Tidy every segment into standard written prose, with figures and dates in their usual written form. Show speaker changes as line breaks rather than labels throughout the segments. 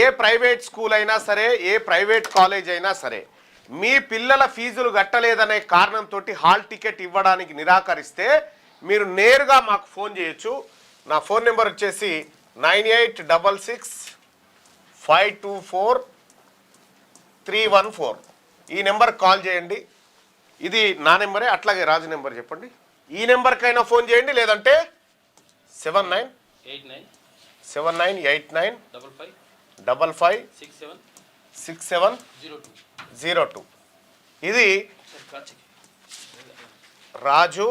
ఏ private school అయినా సరే, ఏ private college అయినా సరే, మీ పిల్లల ఫీజులు కట్టలేదనే కారణంతో హాల్ టికెట్ ఇవ్వడానికి నిరాకరిస్తే మీరు నేరుగా మాకు ఫోన్ చేయొచ్చు. నా ఫోన్ నెంబర్ వచ్చేసి 9866524314. ఈ నెంబర్ కాల్ చేయండి. ఇది నా నెంబరే. అట్లాగే రాజు నెంబర్ చెప్పండి. ఈ నెంబర్కైనా ఫోన్ చేయండి, లేదంటే 7989556702. ఇది రాజు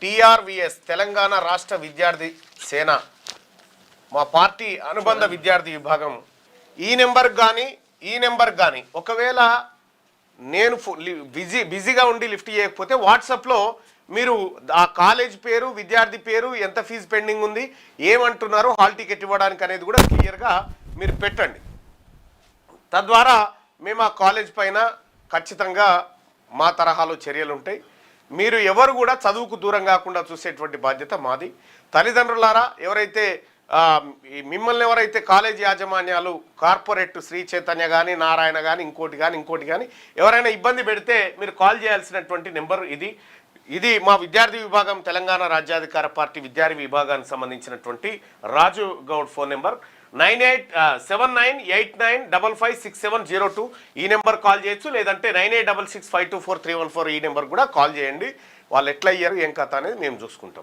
TRVS తెలంగాణ రాష్ట్ర విద్యార్థి సేన, మా పార్టీ అనుబంధ విద్యార్థి విభాగం. ఈ నెంబర్ కానీ ఒకవేళ నేను బిజీగా ఉండి లిఫ్ట్ చేయకపోతే వాట్సాప్లో మీరు ఆ కాలేజ్ పేరు, విద్యార్థి పేరు, ఎంత ఫీజు పెండింగ్ ఉంది, ఏమంటున్నారు, హాల్ టికెట్ ఇవ్వడానికి అనేది కూడా క్లియర్గా మీరు పెట్టండి. తద్వారా మేము ఆ కాలేజ్ పైన ఖచ్చితంగా మా తరహాలో చర్యలు ఉంటాయి. మీరు ఎవరు కూడా చదువుకు దూరం కాకుండా చూసేటువంటి బాధ్యత మాది. తల్లిదండ్రులారా, మిమ్మల్ని ఎవరైతే కాలేజీ యాజమాన్యాలు, కార్పొరేట్ శ్రీ చైతన్య కానీ, నారాయణ కానీ, ఇంకోటి కానీ ఎవరైనా ఇబ్బంది పెడితే మీరు కాల్ చేయాల్సినటువంటి నెంబర్ ఇది మా విద్యార్థి విభాగం, తెలంగాణ రాజ్యాధికార పార్టీ విద్యార్థి విభాగానికి సంబంధించినటువంటి రాజు గౌడ్ ఫోన్ నెంబర్ 7879556702. ఈ నెంబర్ కాల్ చేయొచ్చు, లేదంటే 9866524314 ఈ నెంబర్ కూడా కాల్ చేయండి. వాళ్ళు ఎట్లా అయ్యారు, ఏం కథ అనేది మేము చూసుకుంటాం.